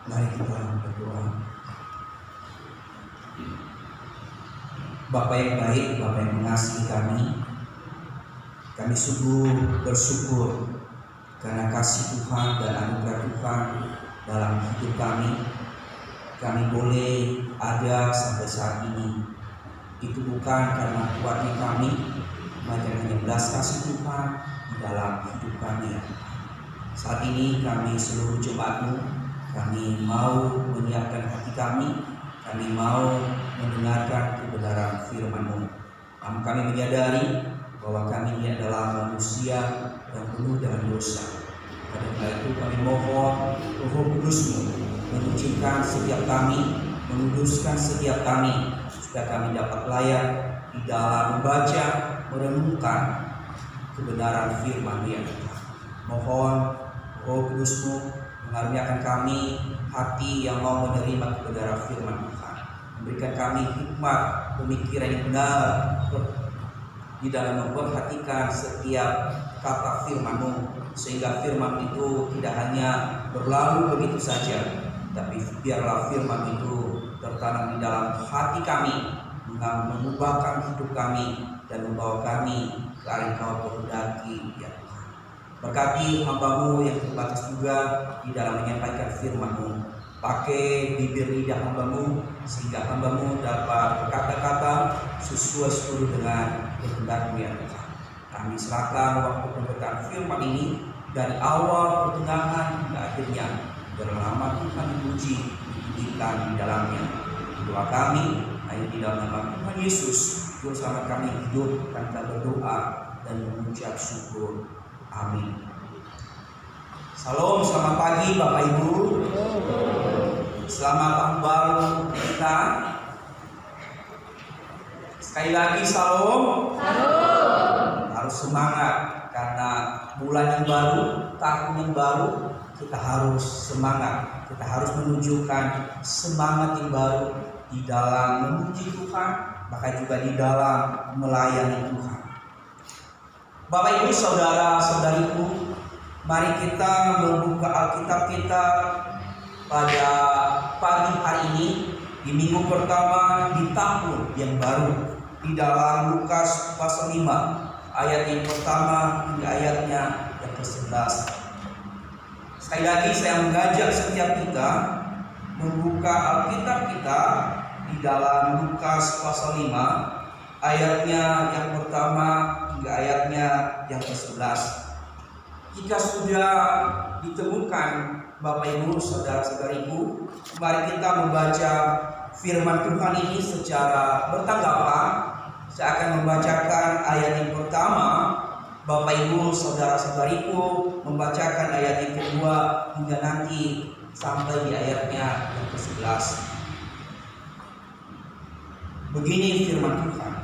Mari kita berdoa. Bapa yang baik, Bapa yang mengasihi kami sungguh bersyukur karena kasih Tuhan dan anugerah Tuhan dalam hidup kami. Kami boleh ada sampai saat ini. Itu bukan karena kuatnya kami, melainkan hanya belas kasih Tuhan di dalam hidup kami. Saat ini kami seluruh jemaat-Mu, kami mau menyiapkan hati kami mau mendengarkan kebenaran firman-Mu. Namun kami menyadari bahwa kami ini adalah manusia yang penuh dengan dosa. Karena itu kami mohon Roh Kudus-Mu menyucikan setiap kami, menguduskan setiap kami, supaya kami dapat layak di dalam membaca, merenungkan kebenaran firman-Mu ya Tuhan. Mohon Roh Kudus-Mu mengaruniakan kami hati yang mau menerima kebenaran firman Tuhan, memberikan kami hikmat pemikiran yang benar di dalam memperhatikan setiap kata firman-Mu, sehingga firman itu tidak hanya berlalu begitu saja, tapi biarlah firman itu tertanam di dalam hati kami, mengubahkan hidup kami dan membawa kami ke arah Kau kehendaki ya Tuhan. Berkati hamba-Mu yang terbatas juga di dalam menyampaikan firman-Mu. Pakai bibir lidah hamba-Mu sehingga hamba-Mu dapat berkata-kata sesuai seluruh dengan kehendak-Mu ya Tuhan. Kami serahkan waktu pemberitaan firman ini dari awal, pertengahan hingga akhirnya. Dalam nama Tuhan dipuji, ditinggikan di dalamnya. Doa kami hanya di dalam nama Tuhan Yesus, Juru Selamat kami hidup dan kita berdoa dan mengucap syukur. Amin. Salam, selamat pagi Bapak Ibu. Selamat tahun baru kita. Sekali lagi salam. Harus semangat karena bulan yang baru, tahun yang baru, kita harus semangat. Kita harus menunjukkan semangat yang baru di dalam memuji Tuhan, bahkan juga di dalam melayani Tuhan. Bapak Ibu, saudara-saudariku, mari kita membuka Alkitab kita pada pagi hari ini di minggu pertama di tahun yang baru, di dalam Lukas pasal 5 ayat yang pertama hingga ayatnya yang ke-11. Sekali lagi saya mengajak setiap kita membuka Alkitab kita di dalam Lukas pasal 5 ayatnya yang pertama hingga ayatnya yang ke-11. Jika sudah ditemukan Bapak Ibu, saudara-saudariku, mari kita membaca firman Tuhan ini secara bertanggapan. Saya akan membacakan ayat yang pertama, Bapak Ibu, saudara-saudariku membacakan ayat yang kedua hingga nanti sampai di ayatnya yang ke-11. Begini firman Tuhan.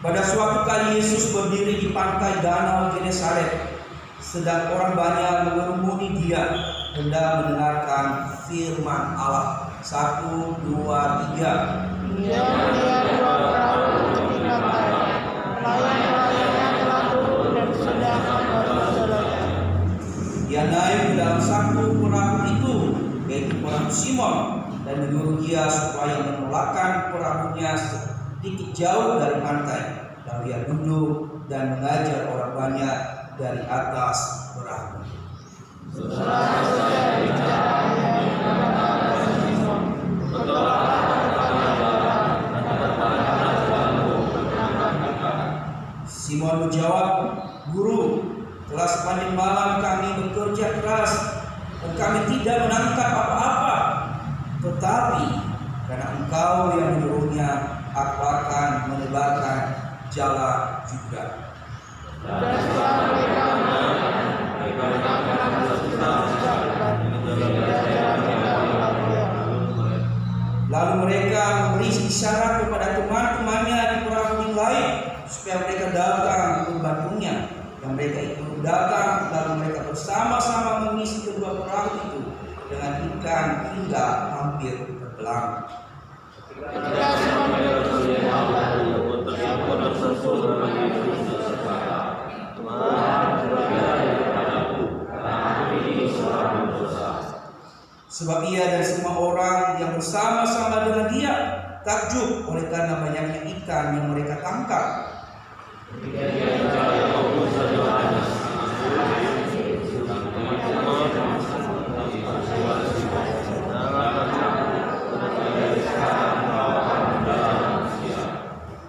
Pada suatu kali Yesus berdiri di pantai danau Genesaret, sedang orang banyak mengerumuni Dia hendak mendengarkan firman Allah. 1, 2, 3. Dia melihat dua perahu di pantai. Nelayan-nelayannya telah turun dan sedang berjalan. Dia naik ke dalam satu perahu itu, yaitu perahu Simon, dan menyuruh dia supaya menolakkan perahunya sedikit jauh dari pantai. Lalu dia duduk dan mengajar orang banyak dari atas perahu. Setelah selesai bicaranya kepada Simon, bertolaklah kepada barat dan bertanya perahu menangkap ikan. Simon menjawab, Guru, telah sepanjang malam kami bekerja keras dan kami tidak menangkap apa-apa. Tetapi karena Engkau yang menyuruhnya, aku akan menebarkan jala juga. Dan setelah mereka menangkap, mereka akan bersusah jalan hingga jalan Lalu mereka memberi isyarat kepada teman-temannya di perahu yang lain supaya mereka datang membantunya. Dan mereka itu datang, lalu mereka bersama-sama mengisi kedua perahu itu dengan ikan hingga hampir tenggelam. Ketika Simon bersedia untuk bersusul Tuhan, berilah kepadaku, karena aku ini seorang berdosa. Sebab ia dan semua orang yang bersama-sama dengan dia takjub oleh karena banyaknya ikan yang mereka tangkap.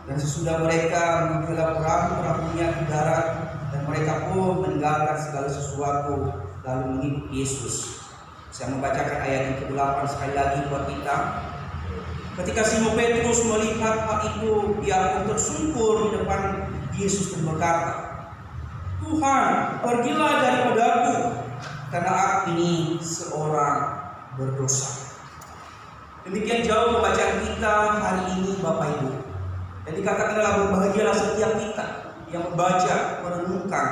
Dan sesudah mereka menggelar perahu-perahunya di darat, dan mereka pun meninggalkan segala sesuatu lalu mengikuti Yesus. Saya membacakan ayat yang ke-8 sekali lagi buat kita. Ketika Simon Petrus melihat hal itu, ia pun tersungkur di depan Yesus dan berkata, "Tuhan, pergilah daripadaku, karena aku ini seorang berdosa." Demikian jauh pembacaan kita hari ini, Bapak Ibu. Dan dikatakan adalah berbahagialah setiap kita yang membaca, merenungkan,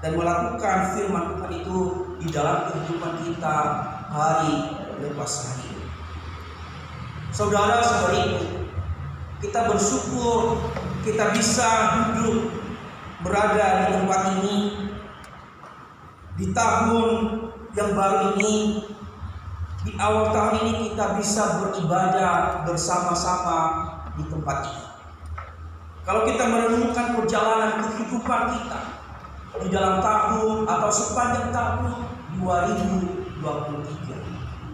dan melakukan firman Tuhan itu di dalam kehidupan kita hari lepas hari. Saudara-saudariku, kita bersyukur kita bisa hidup berada di tempat ini di tahun yang baru ini. Di awal tahun ini kita bisa beribadah bersama-sama di tempat ini. Kalau kita merenungkan perjalanan kehidupan kita di dalam tahun atau sepanjang tahun 2023,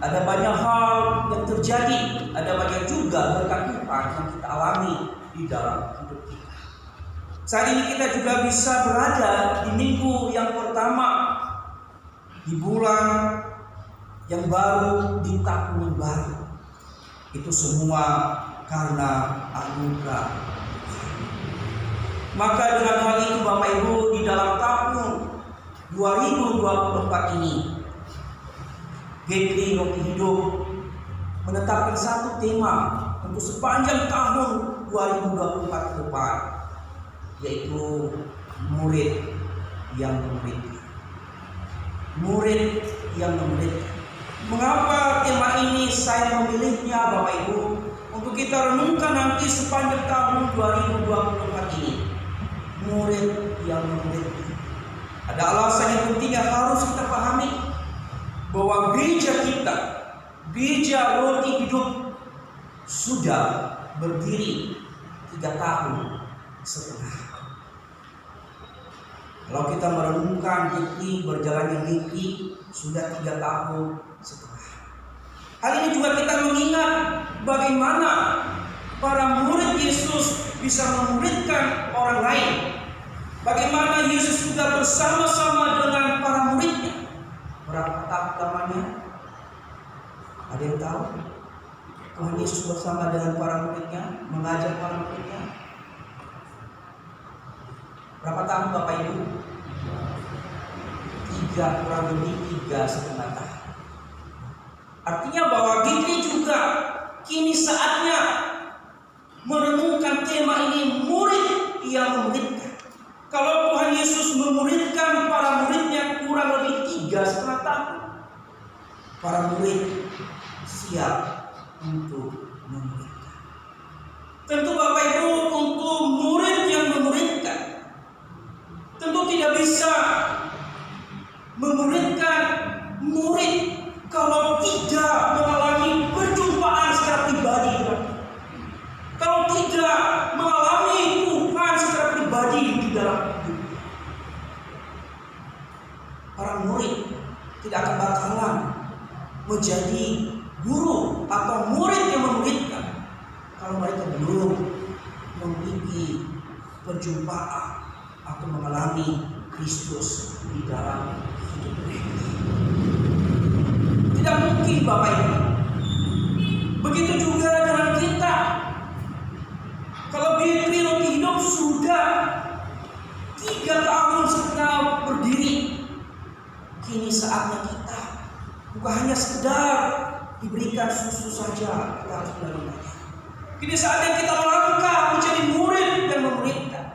ada banyak hal yang terjadi, ada banyak juga berkat Tuhan yang kita alami di dalam hidup kita. Saat ini kita juga bisa berada di minggu yang pertama, di bulan yang baru, di tahun yang baru. Itu semua karena anugerah. Maka dengan hal itu Bapak Ibu, di dalam tahun 2024 ini, GKI Roti Hidup menetapkan satu tema untuk sepanjang tahun 2024 ke depan, yaitu murid yang memuridkan. Murid yang memuridkan. Mengapa tema ini saya memilihnya, Bapak Ibu, untuk kita renungkan nanti sepanjang tahun 2024 ini? Murid yang memuridkan. Ada alasan yang penting yang harus kita pahami, bahwa gereja kita, gereja Roti Hidup, sudah berdiri 3 tahun setengah. Kalau kita merenungkan GKI, berjalannya GKI sudah 3 tahun setengah. Hal ini juga kita mengingat bagaimana para murid Yesus bisa memuridkan orang lain. Bagaimana Yesus juga bersama-sama dengan para muridnya. Berapa tahun lamanya? Ada yang tahu? Tuhan Yesus bersama dengan para muridnya, mengajar para muridnya. Berapa tahun Bapak Ibu? 3, kurang lebih 3,5 tahun. Artinya bahwa GKI juga kini saatnya merenungkan tema ini, murid yang memuridkan. Kalau Tuhan Yesus memuridkan para muridnya kurang lebih 3,5 tahun, para murid siap untuk memuridkan. Tentu Bapak Ibu, untuk murid yang memuridkan, tentu tidak bisa memuridkan murid kalau tidak mengalami perjumpaan secara pribadi. Kalau tidak mengalami Tuhan secara pribadi di dalam hidup, para murid tidak akan bakalan menjadi guru atau murid yang memuridkan kalau mereka belum memiliki perjumpaan atau mengalami Kristus di dalam hidup mereka. Tidak mungkin Bapak Ibu. Begitu juga dengan kita. Kalau GKI Roti Hidup sudah 3 tahun setengah berdiri, kini saatnya kita bukan hanya sekedar diberikan susu saja, kita harus belajar. Kini saatnya kita melangkah menjadi murid yang memuridkan.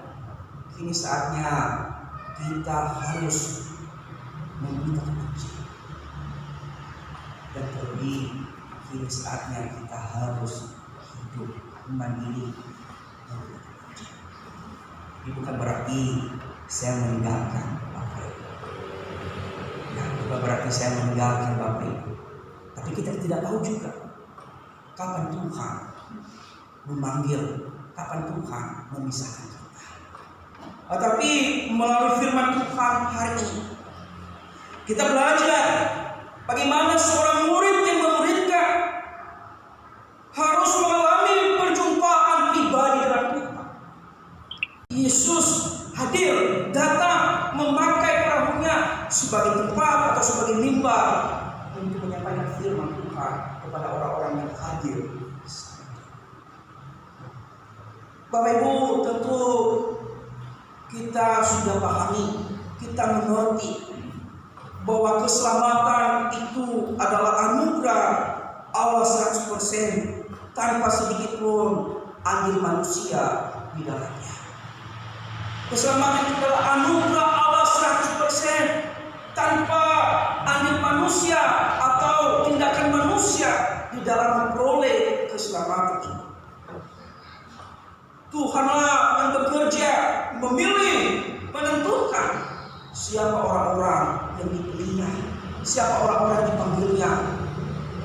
Kini saatnya kita harus memberikan ajar. Dan terlebih, kini saatnya kita harus hidup mandiri. Ini bukan berarti saya meninggalkan Bapak Ibu. Nah, bukan berarti saya meninggalkan Bapak Ibu. Tapi kita tidak tahu juga kapan Tuhan memanggil, kapan Tuhan memisahkan kita. Tetapi melalui firman Tuhan hari ini kita belajar bagaimana seorang murid yang memuridkan harus mengalami perjumpaan pribadi dengan Tuhan. Yesus hadir, datang, memakai perahunya sebagai tempat atau sebagai mimbar untuk menyampaikan firman Tuhan kepada orang-orang yang hadir. Bapak Ibu, tentu kita sudah pahami, kita mengerti bahwa keselamatan itu adalah anugerah Allah 100% tanpa sedikit pun andil manusia di dalamnya. Keselamatan itu adalah anugerah Allah 100% tanpa andil manusia atau tindakan manusia di dalam memperoleh keselamatan ini. Tuhanlah yang bekerja, memilih, menentukan siapa orang-orang yang dipilihnya, siapa orang-orang yang dipanggilnya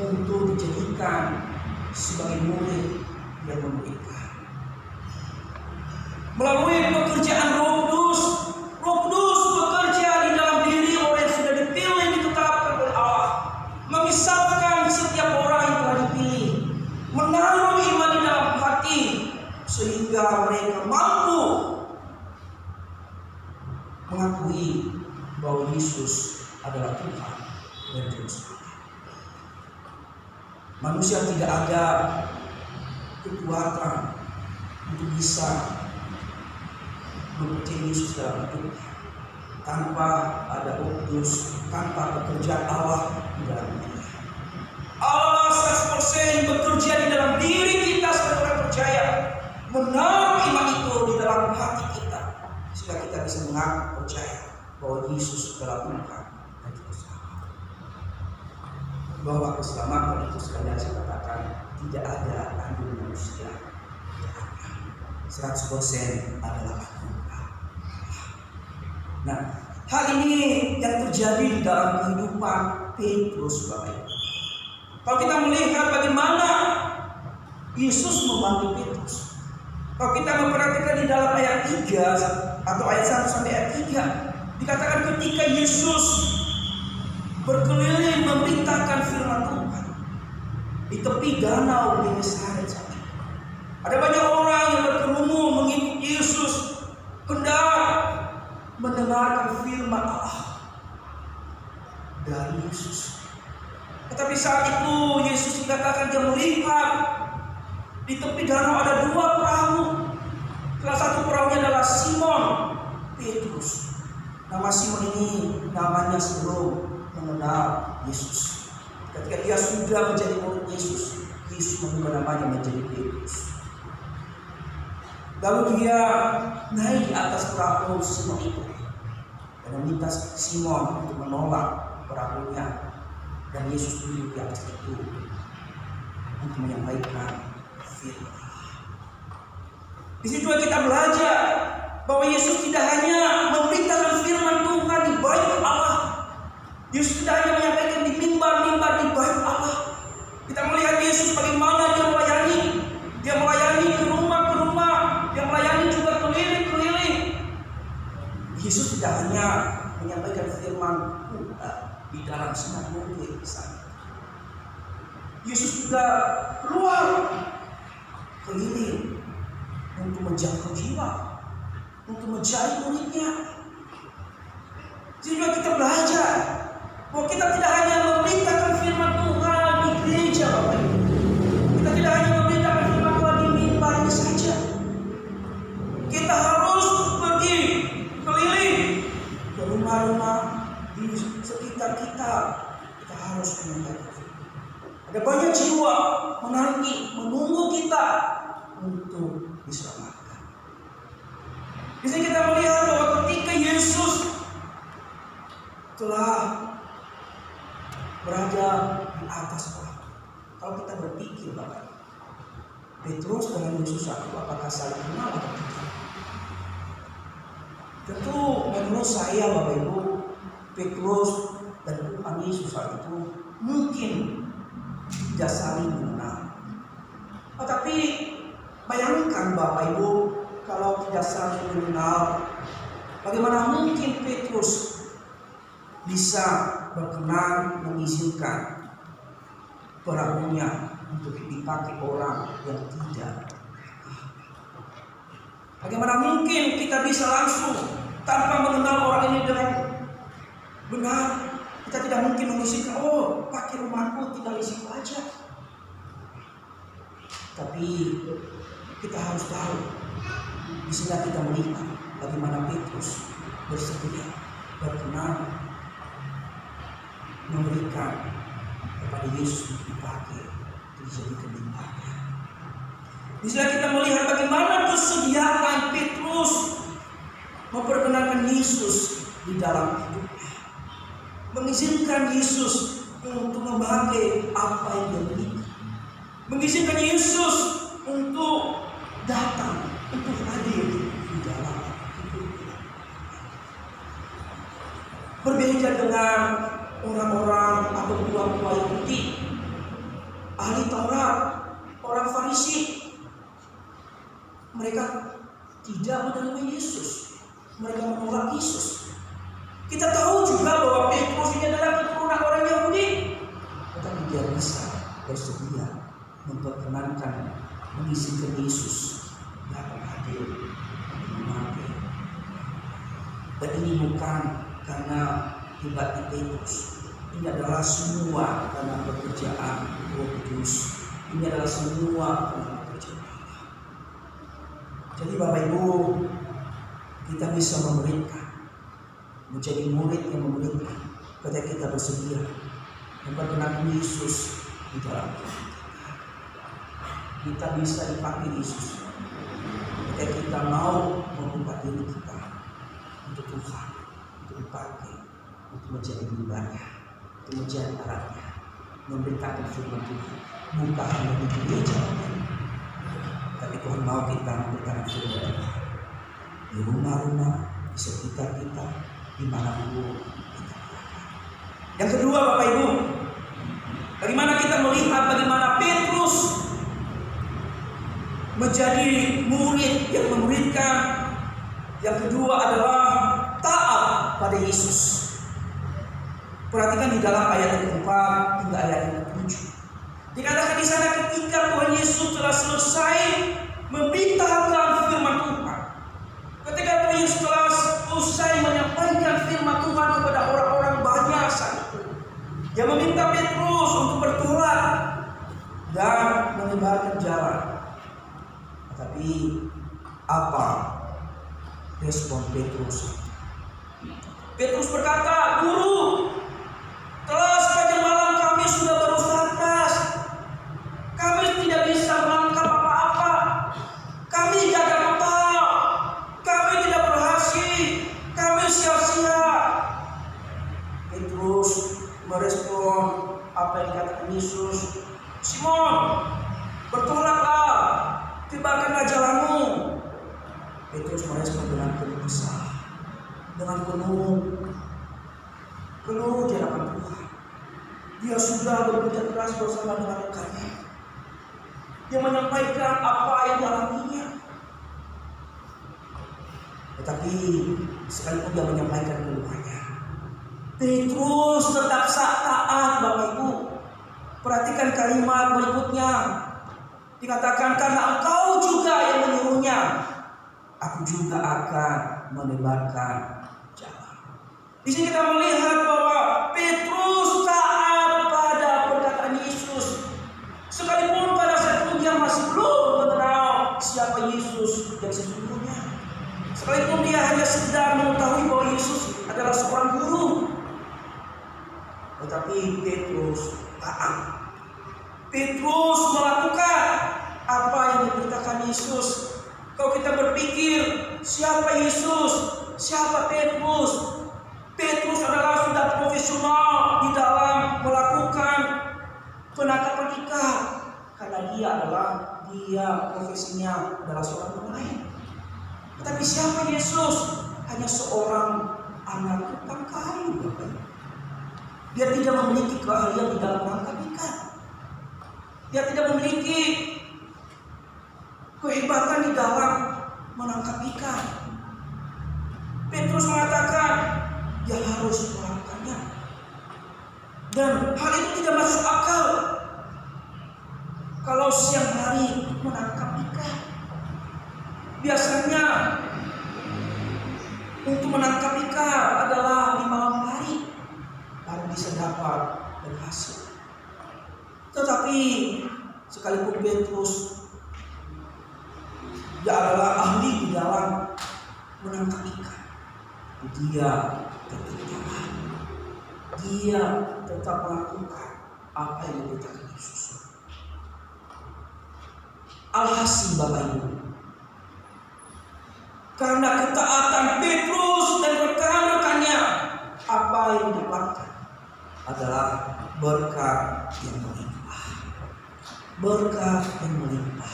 untuk dijadikan sebagai murid yang memuridkan. Melalui pekerjaan Roh Kudus bekerja di dalam diri orang yang sudah dipilih, ditetapkan oleh Allah, memisahkan setiap orang yang telah dipilih, menaruh iman di dalam hati sehingga mereka mampu mengakui bahwa Yesus adalah Tuhan dan Juru Selamat. Manusia tidak ada kekuatan untuk bisa mempercayai Yesus dalam hidupnya tanpa ada Roh Kudus, tanpa pekerjaan Allah di dalamnya. Allah 100% bekerja di dalam diri kita sebagai orang percaya, menaruh iman itu di dalam hati kita sehingga kita bisa mengaku percaya bahwa Yesus adalah Tuhan dan Juru Selamat. Bahwa keselamatan itu sekali lagi saya katakan tidak ada andil manusia, 100% adalah anugerah. Nah, hal ini yang terjadi di dalam kehidupan Petrus, Bapak Ibu. Kalau kita melihat bagaimana Yesus memanggil Petrus, kalau kita memperhatikan di dalam ayat 3 atau ayat 1 sampai ayat 3, dikatakan ketika Yesus berkeliling memberitakan firman Tuhan di tepi danau Genesaret, ada banyak orang yang berkerumun mengikut Yesus hendak mendengarkan firman Allah dari Yesus. Tetapi saat itu Yesus dikatakan dia melihat di tepi danau ada dua perahu. Salah satu perahunya adalah Simon Petrus. Nama Simon ini namanya sebelum mengenal Yesus. Ketika dia sudah menjadi murid Yesus, Yesus mengubah namanya menjadi Petrus. Lalu dia naik di atas perahu Simon itu dan meminta Simon untuk menolak perahunya, dan Yesus duduk di atas itu untuk menyampaikan firman. Di situ kita belajar bahwa Yesus tidak hanya memberitakan firman Tuhan di bait Allah, Yesus tidak hanya menyampaikan di mimbar-mimbar di bait Allah. Kita melihat Yesus bagaimana dia melayani ke rumah, dia melayani juga keliling-keliling. Yesus tidak hanya menyampaikan firman di dalam sinagoge sana. Yesus juga keluar keliling untuk menjangkau jiwa, untuk mencari muridnya. Sehingga kita belajar bahwa kita tidak hanya memberitakan firman Tuhan di gereja, Bapak Ibu. Kita tidak hanya memberitakan firman Tuhan di mimbar ini saja. Kita harus pergi keliling ke rumah-rumah di sekitar kita. Kita harus menyampaikan. Ada banyak jiwa menunggu kita untuk diselamatkan. Di sini kita melihat bahwa ketika Yesus telah berada di atas perahu, kalau kita berpikir, Bapak, Petrus dengan Yesus satu, apakah saling kenal atau tidak? Tentu menurut saya, Bapak Ibu, Petrus dan Tuhan Yesus saat itu mungkin tidak saling mengenal. Tetapi bayangkan Bapak Ibu, kalau tidak saling mengenal, bagaimana mungkin Petrus bisa berkenan mengizinkan perahunya untuk dipakai orang yang tidak. Bagaimana mungkin kita bisa langsung tanpa mengenal orang ini dengan benar? Kita tidak mungkin mengizinkan, oh pakai rumahku, tinggal di situ aja. Tapi kita harus tahu, di sini kita melihat bagaimana Petrus bersedia berkenan memberikan kepada Yesus dipakai dijadikan limbahnya. Di sini kita melihat bagaimana kesediaan Petrus memperkenankan Yesus di dalam hidupnya, mengizinkan Yesus untuk memakai apa yang dia miliki, mengizinkan Yesus untuk datang, untuk hadir di dalam hidupnya. Berbeda dengan orang-orang atau tua-tua Yahudi, ahli Taurat, orang Farisi. Mereka tidak menerima Yesus, mereka menolak Yesus. Kita tahu juga bahwa Petrus ini adalah keturunan orang Yahudi, tetapi dia bisa bersedia memperkenankan, mengizinkan Yesus dapat hadir memakai. Dan ini bukan karena hebatnya Petrus, ini adalah semua karena pekerjaan Roh Kudus. Ini adalah semua karena pekerjaan Allah. Jadi Bapak Ibu, kita bisa memerintah, menjadi murid yang memerintah ketika kita bersedia memperkenalkan Yesus di dalam hidup kita. Kita bisa dipakai Yesus ketika kita mau membuka diri kita untuk Tuhan, untuk dipakai, untuk menjadi limbahnya, untuk menjadi alatnya, memberitakan firman Tuhan. Bukan hanya di gereja, tapi Tuhan mau kita memberitakan firman Tuhan di rumah-rumah, di sekitar kita, dimanapun kita berada. Yang kedua Bapak Ibu, bagaimana kita melihat bagaimana Petrus menjadi murid yang memuridkan. Yang kedua adalah taat pada Yesus. Perhatikan di dalam ayat yang keempat hingga ayat yang ketujuh. Dikatakan di sana ketika Tuhan Yesus telah selesai memberitakan firman Tuhan. Ketika Tuhan Yesus telah selesai menyampaikan firman Tuhan kepada orang-orang banyak saat itu, dia meminta Petrus untuk bertolak dan menyebarkan jalan. Tetapi apa respon Petrus? Petrus berkata, "Guru, telah sepanjang malam kami sudah berusaha keras. Kami tidak bisa menangkap apa-apa. Kami gagal total. Kami tidak berhasil. Kami sia-sia." Petrus merespon apa yang dikatakan Yesus. "Simon, bertolaklah, tibakanlah jalanmu." Petrus merespon dengan penuh kesal, dengan penuh di hadapan Tuhan. Dia sudah bekerja keras bersama dengan rekannya. Dia menyampaikan apa yang dialaminya. Tetapi sekalipun dia menyampaikan keluhannya, Petrus tetap taat Bapak Ibu. Perhatikan kalimat berikutnya. Dikatakan, "Karena engkau juga yang menyuruhnya, aku juga akan melebarkan jalan." Di sini kita melihat bahwa Petrus taat pada perkataan Yesus. Sekalipun pada saat itu dia masih belum mengenal siapa Yesus yang sesungguhnya. Sekalipun dia hanya sedang mengetahui bahwa Yesus adalah seorang guru. Tetapi Petrus taat. Petrus melakukan apa yang diberitakan Yesus. Kalau kita berpikir, siapa Yesus? Siapa Petrus? Petrus adalah sudah profesional di dalam melakukan penangkapan ikan. Karena dia profesinya adalah seorang nelayan. Tetapi siapa Yesus? Hanya seorang anak tukang kayu. Dia tidak memiliki keahlian di dalam menangkap ikan. Dia tidak memiliki kehebatan di dalam menangkap ikan. Petrus mengatakan dia harus melakukannya. Dan hal itu tidak masuk akal. Kalau siang hari menangkap ikan, biasanya untuk menangkap ikan adalah di malam hari baru bisa dapat berhasil. Tetapi sekalipun Petrus dia adalah ahli di dalam menangkap ikan, dia tetap taat. Dia tetap melakukan apa yang diberitakan Yesus. Alhasil Bapak Ibu, karena ketaatan Petrus dan rekan-rekannya, apa yang didapatkan adalah berkat yang melimpah. Berkat yang melimpah.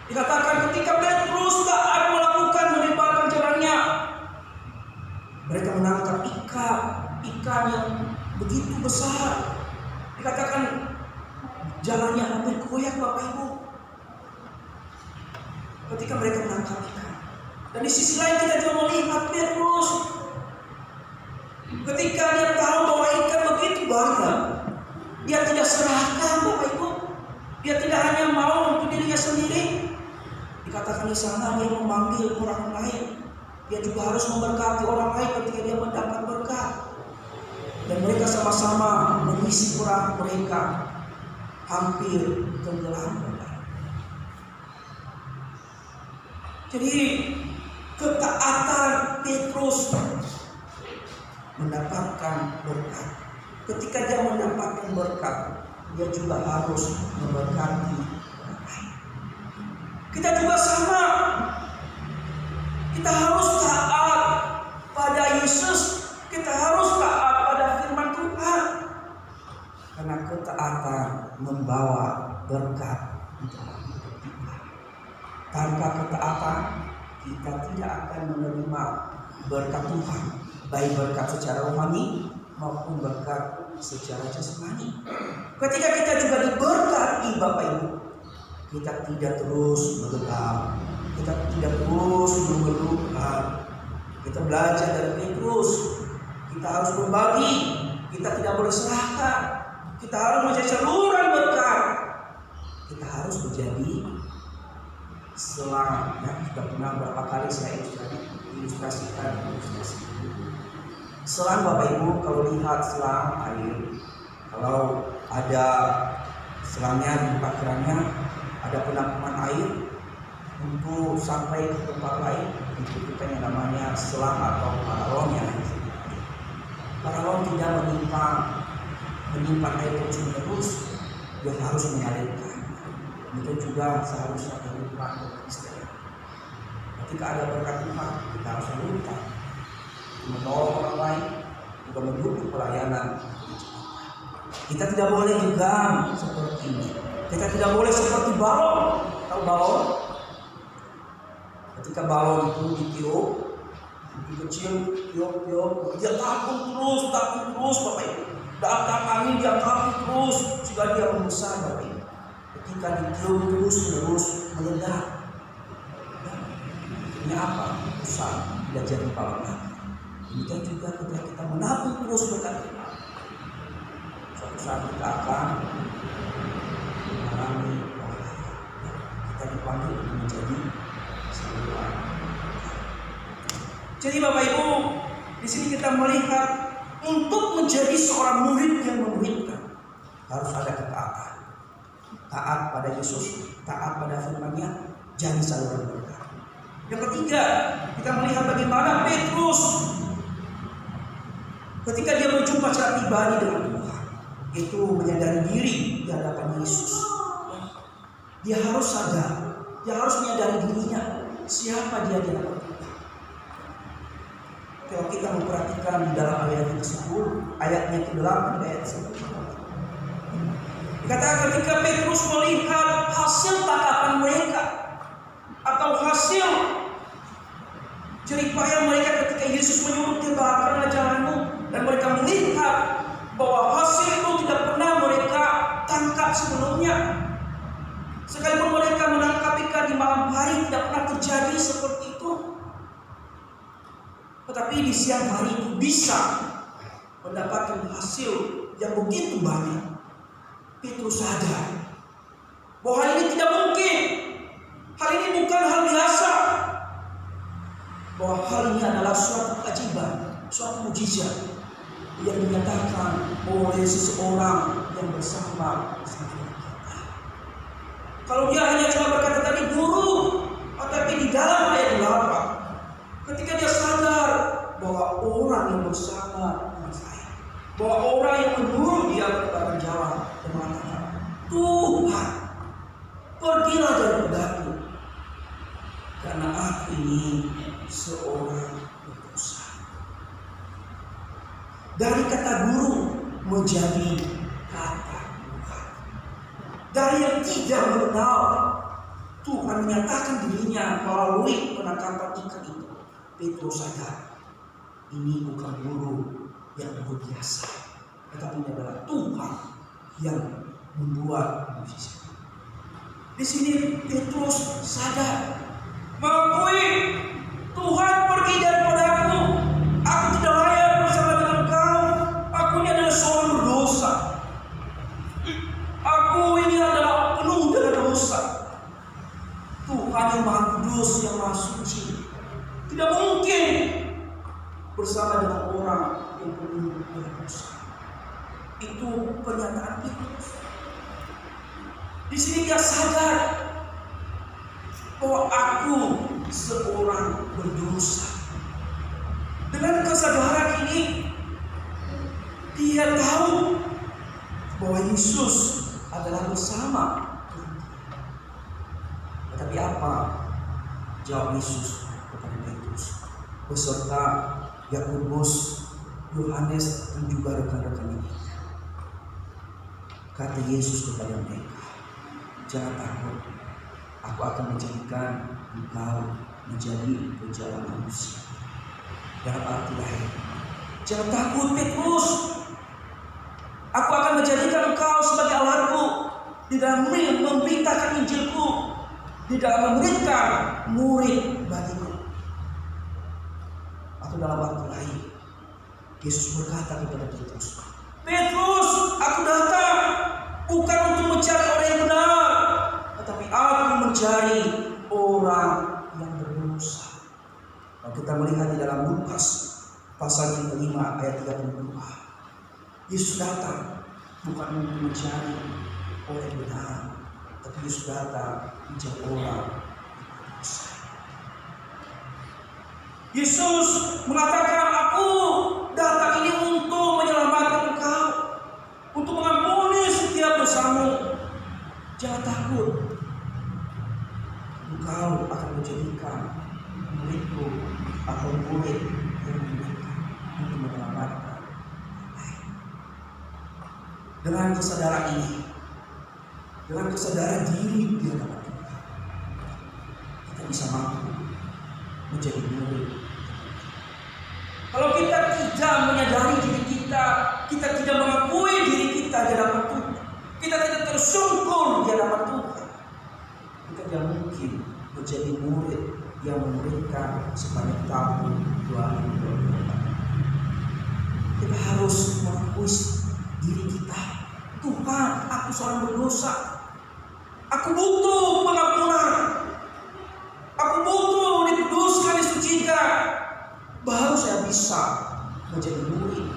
Dikatakan ketika Petrus taat melakukan melimpahkan jalannya, mereka menangkap ikan yang begitu besar. Dikatakan jalannya hampir koyak Bapak Ibu. Ketika mereka menangkap ikan. Dan di sisi lain kita juga melihat Petrus ketika dia tahu bahwa ikan begitu banyak, dia tidak serahkan Bapak Ibu. Dia tidak hanya mau untuk dirinya sendiri. Dikatakan di sana dia memanggil orang lain. Dia juga harus memberkati orang lain ketika dia mendapat berkat. Dan mereka sama-sama mengisi perahu mereka hampir tenggelam. Jadi ketaatan Petrus mendapatkan berkat. Ketika dia mendapatkan berkat, dia juga harus memberkati orang lain. Kita juga sama. Kita harus taat pada Yesus. Kita harus taat pada firman Tuhan. Karena ketaatan membawa berkat di dalam hidup kita. Tanpa ketaatan, kita tidak akan menerima berkat Tuhan, baik berkat secara rohani maupun berkat secara jasmani. Ketika kita juga diberkati Bapak Ibu, kita tidak terus bergerak, kita tidak terus mengeluh. Kita belajar dari Petrus, kita harus berbagi, kita tidak boleh serahkan, kita harus menjadi saluran berkat, kita harus menjadi selang. Ya, sudah pernah berapa kali saya ilustrasikan. Selang Bapak Ibu, kalau lihat selang air, kalau ada selangnya di parkirannya ada penampungan air untuk sampai ke tempat lain, itu kita yang namanya selang atau paralon. Paralon tidak menyimpan air terus-menerus, dia harus mengalirkan. Itu juga seharusnya kehidupan Kristen. Ketika ada berkat Tuhan, kita harus salurkan, menolong orang lain, juga mendukung pelayanan. Kita tidak boleh juga seperti ini. Kita tidak boleh seperti balon. Tahu balon? Ketika balon itu ditiup, lebih kecil, tiup, dia takut terus Bapak Ibu. Datang angin dia takut terus, sehingga dia membesar Bapak Ibu. Ketika ditiup terus meledak, ini apa? Besar, tidak jadi balon lagi. Demikian juga ketika kita menabung terus berkat Tuhan, suatu saat kita akan mengalami bahaya. Kita dipanggil untuk menjadi saluran. Jadi Bapak Ibu, di sini kita melihat untuk menjadi seorang murid yang memuridkan harus ada ketaatan. Taat pada Yesus, taat pada firman-Nya, jadi saluran berkat. Yang ketiga, kita melihat bagaimana Petrus ketika dia berjumpa secara pribadi dengan Tuhan, itu menyadari diri di hadapan Yesus. Dia harus sadar, dia harus menyadari dirinya siapa dia di hadapan Tuhan. Kalau kita memperhatikan di dalam ayat ke-10, ayatnya ke-8 ayat 10. Dikatakan ketika Petrus melihat hasil tangkapan mereka atau hasil jeripaya mereka ketika Yesus menyuruh tebarkanlah jalanmu, dan mereka melihat bahwa hasil itu tidak pernah mereka tangkap sebelumnya. Sekalipun mereka menangkap ikan di malam hari, tidak pernah terjadi seperti itu. Tetapi di siang hari itu bisa mendapatkan hasil yang begitu banyak. Petrus sadar bahwa hal ini tidak mungkin. Hal ini bukan hal biasa. Bahwa hal ini adalah suatu keajaiban, suatu mukjizat yang dinyatakan oleh seseorang yang bersama kita. Kalau dia hanya cuma berkata tadi guru, tetapi di dalam ayat 8, ketika dia sadar bahwa orang yang bersama dengan saya, bahwa orang yang menyuruh dia berjalan jalan dan mengatakan, Tuhan, pergilah daripadaku, karena aku ini seorang berdosa. Dari kata guru menjadi kata Tuhan. Dari yang tidak mengenal, Tuhan menyatakan dirinya melalui penangkapan ikan itu. Petrus sadar, ini bukan guru yang biasa, tetapi ini adalah Tuhan yang membuat mukjizat. Di sini Petrus sadar, mengakui, Tuhan pergi daripadaku, aku tidak layak bersama dengan Engkau, aku ini adalah seorang berdosa, aku ini adalah penuh dengan dosa. Tuhan yang Maha Kudus, yang Maha Suci, tidak mungkin bersama dengan orang yang penuh dengan dosa. Itu pernyataan Petrus. Di sini dia sadar bahwa aku seorang berdosa. Dengan kesadaran ini, dia tahu bahwa Yesus adalah bersama. Tetapi apa jawab Yesus kepada Petrus beserta Yakobus, Yohanes, dan juga rekan-rekan ini? Kata Yesus kepada mereka, jangan takut, aku akan menjadikan engkau menjadi penjala manusia. Dalam arti lain, jangan takut Petrus, aku akan menjadikan engkau sebagai alatku di dalam memberitakan Injilku, di dalam memberikan murid bagiku. Atau dalam arti lain, Yesus berkata kepada Petrus, Petrus, aku datang bukan untuk mencari orang yang benar, tetapi aku mencari orang yang berdosa. Kalau kita melihat di dalam Lukas pasal yang kelima ayat 32, Yesus datang bukan untuk mencari orang yang benar, tapi Yesus datang mencari orang yang berdosa. Yesus mengatakan, aku datang ini untuk menyelamatkan engkau, untuk mengampuni setiap dosamu. Jangan takut, engkau akan menjadikan muridku atau murid yang diberikan untuk menyelamatkan. Dengan kesadaran ini, dengan kesadaran diri di hadapan Tuhan, kita bisa mampu menjadi murid. Kalau kita tidak menyadari diri kita, kita tidak mengakui diri kita di hadapan Tuhan, kita tidak tersungkur di hadapan Tuhan, kita tidak mungkin menjadi murid yang memberikan sebanyak tahun 2024. Kita harus mengakui diri kita, Tuhan, aku seorang berdosa, aku butuh pengampunan, aku butuh dikuduskan, disucikan, baru saya bisa menjadi murid.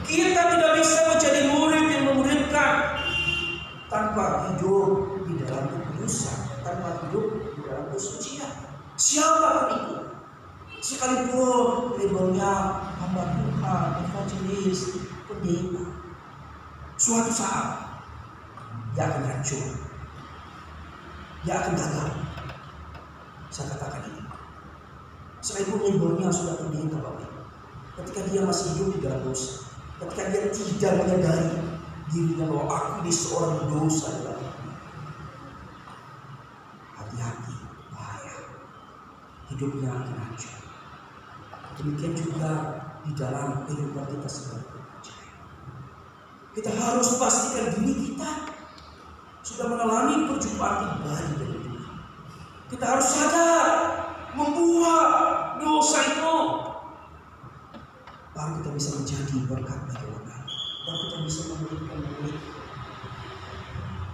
Kita tidak bisa menjadi murid yang memuridkan tanpa hidup di dalam kekudusan, tanpa hidup di dalam kesucian. Siapa itu? Sekalipun labelnya hamba Tuhan, evangelis, pendeta, suatu saat dia akan hancur, dia akan gagal. Saya katakan ini, sekalipun labelnya sudah pendeta, Bapak, ketika dia masih hidup di dalam dosa, ketika dia tidak menyadari dirinya bahwa aku ini seorang berdosa, hati-hati, bahaya, hidupnya akan hancur. Demikian juga di dalam kehidupan kita sebagai percaya. Kita harus pastikan diri kita sudah mengalami perjumpaan pribadi dengan Tuhan. Kita harus sadar membuang dosa itu. Baru kita bisa menjadi berkat bagi orang lain. Baru kita bisa memberikan murid.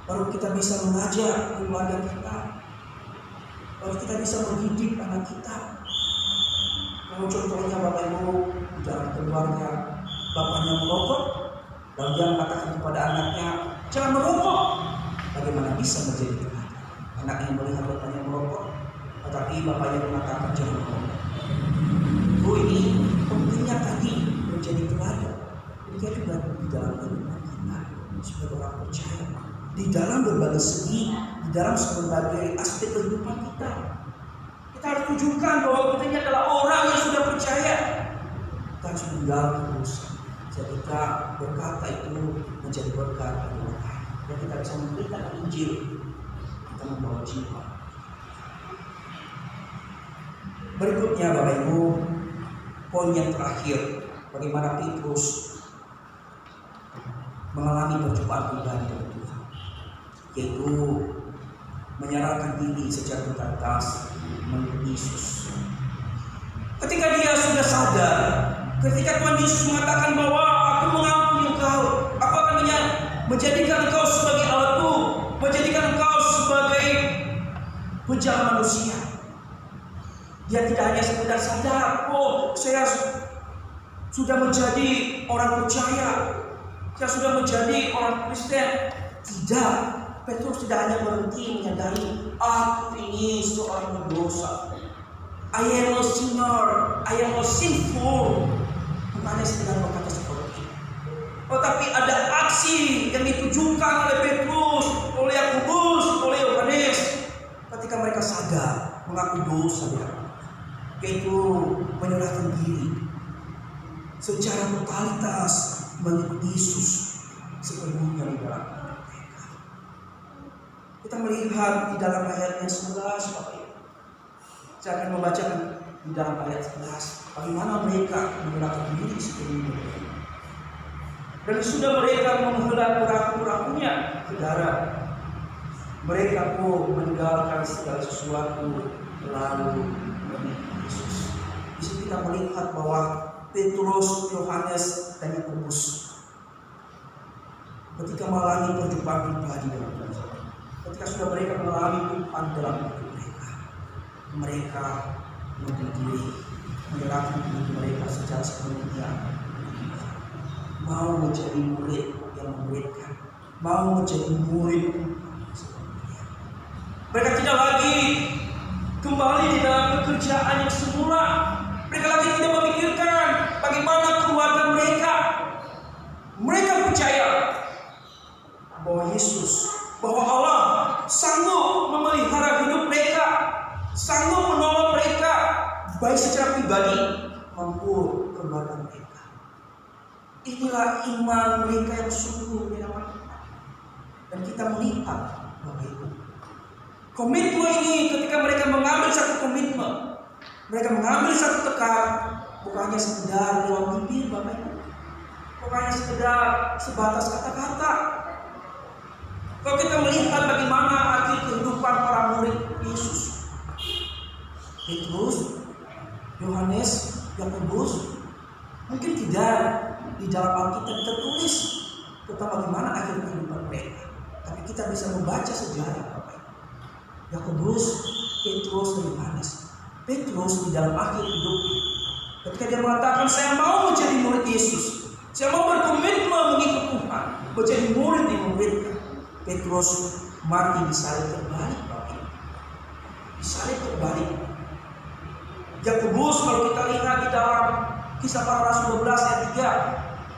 Baru kita bisa mengajak keluarga kita. Baru kita bisa mendidik anak kita. Kalau contohnya Bapak Ibu di dalam keluarga, bapaknya merokok, lalu dia mengatakan kepada anaknya, jangan merokok. Bagaimana bisa menjadi teladan? Anaknya melihat bapaknya merokok, tetapi bapaknya mengatakan jangan merokok. Ini pentingnya tadi menjadi teladan. Dia juga di dalam kehidupan kita sebagai orang percaya, di dalam berbagai segi, di dalam berbagai aspek kehidupan kita. Kita harus tunjukkan bahwa kita ini adalah orang yang sudah percaya. Kita harus meninggalkan dosa. Ketika berkata itu menjadi berkat bagi orang lain. Dan kita bisa memberikan Injil, kita membawa jiwa. Berikutnya Bapak Ibu, poin yang terakhir, bagaimana Petrus mengalami perjumpaan pribadi dengan Tuhan, yaitu menyerahkan diri secara totalitas menurut Yesus. Ketika dia sudah sadar, ketika Tuhan Yesus mengatakan bahwa aku mengampuni engkau, aku akan menjadikan engkau sebagai alatku, menjadikan engkau sebagai penjala manusia. Dia tidak hanya sekedar sadar, oh saya sudah menjadi orang percaya, saya sudah menjadi orang Kristen. Tidak, Petrus tidak hanya berhenti menyadari aku ini seorang berdosa. I am a sinner, I am a sinful. Bukan hanya sekedar berkata seperti itu, tetapi ada aksi yang ditunjukkan oleh Petrus, oleh Yakobus, oleh Yohanes ketika mereka sadar mengaku dosa, yaitu menyerahkan diri secara totalitas mengikuti Yesus sepenuhnya di dalam mereka. Kita melihat di dalam ayat yang 11, Bapak Ibu. Saya akan membacakan di dalam ayat 11 bagaimana mereka menyerahkan diri sepenuhnya. Dan sudah mereka menghela perahu-perahunya ke darat. Mereka pun meninggalkan segala sesuatu lalu mengikuti Yesus. Di sini kita melihat bahwa Petrus, Yohanes, dan Yakobus ketika mengalami perjumpaan pribadi dengan Tuhan, ketika sudah mereka mengalami Tuhan dalam hidup mereka, mereka berdiri menyerahkan diri mereka secara sepenuhnya, mau menjadi murid yang memuridkan, mau menjadi murid sepenuhnya. Mereka tidak lagi kembali di dalam pekerjaan yang semula. Mereka lagi tidak memikirkan bagaimana keluarga mereka. Mereka percaya bahwa Yesus, bahwa Allah sanggup memelihara hidup mereka, sanggup menolong mereka, baik secara pribadi maupun keluarga mereka. Inilah iman mereka yang sungguh menyelamatkan. Dan kita melihat Bapak Ibu, komitmen ini ketika mereka mengambil satu komitmen, mereka mengambil satu tekad, bukan hanya sekedar lewat bibir Bapak Ibu, bukan hanya sekedar sebatas kata-kata. Kalau kita melihat bagaimana akhir kehidupan para murid Yesus, Petrus, Yohanes, Yakobus, mungkin tidak di dalam Alkitab tertulis tentang bagaimana akhir kehidupan mereka, tapi kita bisa membaca sejarah Bapak Ibu. Yakobus, Petrus, dan Yohanes. Petrus di dalam akhir hidupnya, ketika dia mengatakan saya mau menjadi murid Yesus, saya mau berkomitmen mengikut Tuhan, menjadi murid yang memuridkan, Petrus mati disalib terbalik Bapak Ibu. Disalib terbalik. Yakobus kalau kita lihat di dalam Kisah Para Rasul 12 ayat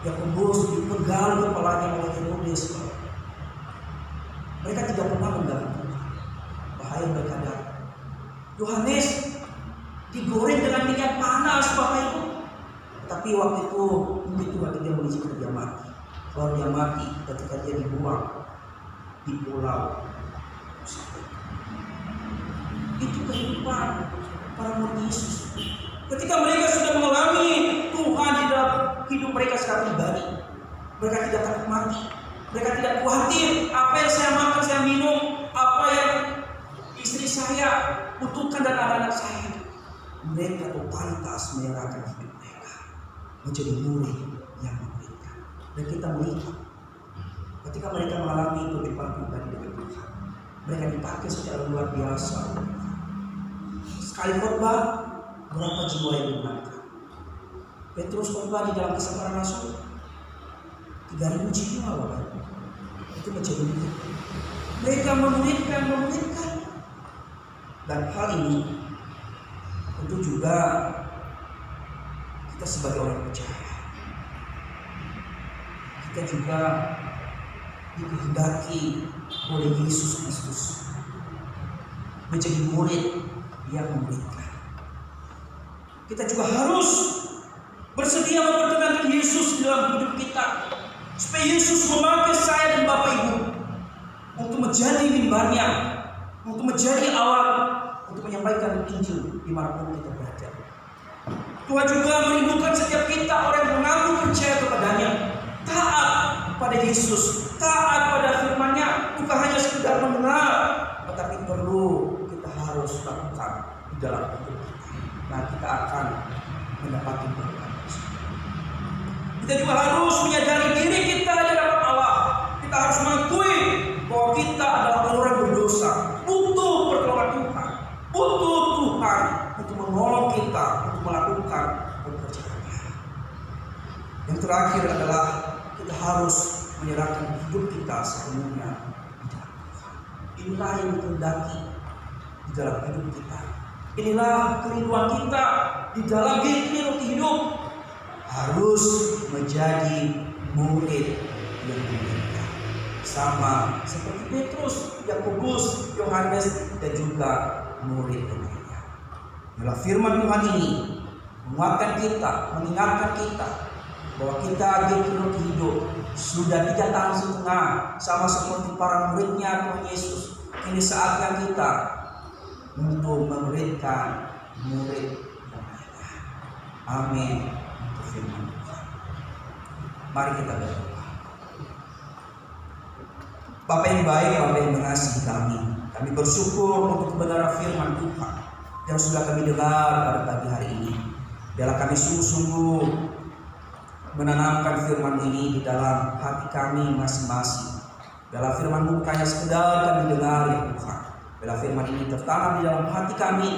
3, Yakobus dipenggal kepalanya oleh Herodes. Mereka tidak pernah mengganggu Tuhan. Bahaya mereka datang. Yohanes digoreng dengan minyak panas Bapak Ibu. Tapi waktu itu mungkin Tuhan dia mengizinkan dia mati. Kalau dia mati ketika dia dibuang di pulau. Itu kehidupan para murid Yesus. Ketika mereka sudah mengalami Tuhan di dalam hidup mereka secara pribadi, mereka tidak takut mati. Mereka tidak khawatir apa yang saya makan, saya minum, apa yang istri saya butuhkan dan anak-anak saya. Mereka totalitas menyerahkan hidup mereka menjadi murid yang memberikan. Dan kita melihat ketika mereka mengalami kehidupan pribadi dengan Tuhan, mereka dipakai secara luar biasa. Sekali khotbah, berapa jiwa yang dimenangkan? Petrus khotbah di dalam Kisah Para Rasul, 3.000 jiwa, Bapak. Itu menjadi murid. Mereka memuridkan. Dan hal ini tentu juga kita sebagai orang percaya, kita juga dikehendaki oleh Yesus Kristus menjadi murid yang memuridkan. Kita juga harus bersedia memperkenalkan Yesus di dalam hidup kita, supaya Yesus memakai saya dan Bapak Ibu untuk menjadi mimbarnya, untuk menjadi alat untuk menyampaikan Injil dimanapun kita berada. Tuhan juga merindukan setiap kita orang yang mengaku percaya kepadanya, taat pada Yesus, taat pada firman-Nya, bukan hanya sekedar mendengar, tetapi perlu kita harus lakukan di dalam hidup kita. Nah, kita akan mendapatkan berkat. Kita juga harus menyadari diri kita di hadapan Allah. Kita harus mengakui bahwa kita adalah orang berdosa, butuh pertolongan Tuhan, butuh Tuhan untuk menolong kita untuk melakukan pekerjaannya. Yang terakhir adalah kita harus menyerahkan hidup kita sepenuhnya di dalam Tuhan. Inilah yang dikehendaki di dalam hidup kita. Inilah kerinduan kita di dalam hidup, harus menjadi murid yang dimuridkan, sama seperti Petrus, Yakobus, Yohanes, dan juga murid lainnya. Dalam firman Tuhan ini menguatkan kita, mengingatkan kita bahwa kita hidup sudah 3 tahun setengah, sama seperti para muridnya Tuhan Yesus. Ini saatnya kita untuk memuridkan murid yang lainnya. Amin. Firman Tuhan. Mari kita berdoa. Bapa yang baik, Bapa yang mengasihi kami bersyukur untuk kebenaran firman Tuhan yang sudah kami dengar pada pagi hari ini. Biarlah kami sungguh-sungguh menanamkan firman ini di dalam hati kami masing-masing. Biarlah firman-Mu bukan hanya sekedar kami dengar, ya Tuhan. Biarlah firman ini tertanam di dalam hati kami,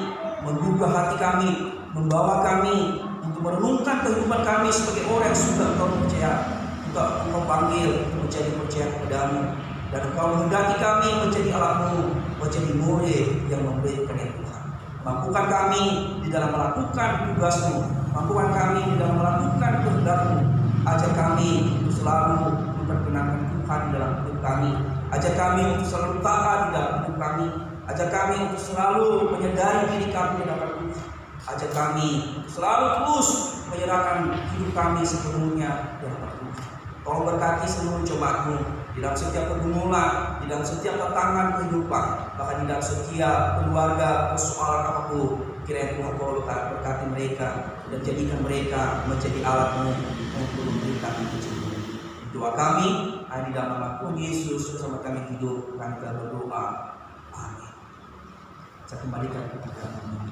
menggugah hati kami, membawa kami untuk merenungkan kehidupan kami sebagai orang yang sudah Engkau percaya, Engkau panggil untuk menjadi percaya kepadamu, dan Engkau menghendaki kami menjadi alat-Mu, menjadi murid yang memberikan ya Tuhan. Mampukan kami di dalam melakukan tugas-Mu, mampukan kami di dalam melakukan kehendak-Mu. Ajar kami untuk selalu memperkenankan Tuhan dalam hidup kami. Ajar kami untuk selalu taat di dalam hidup kami. Ajar kami untuk selalu menyadari diri kami di hadapan Tuhan. Ajar kami untuk selalu terus menyerahkan hidup kami sepenuhnya di hadapan Tuhan. Tolong berkati seluruh jemaat-Mu di dalam setiap pergumulan, di dalam setiap tantangan kehidupan, bahkan di dalam setiap keluarga, persoalan apapun. Kiranya Tuhan Kau berkati mereka dan jadikan mereka menjadi alat-Mu untuk memberikan Injil. Doa kami di dalam nama Tuhan Yesus bersama kami hidup, kami berdoa. Amin. Saya kembalikan kepada Tuhan.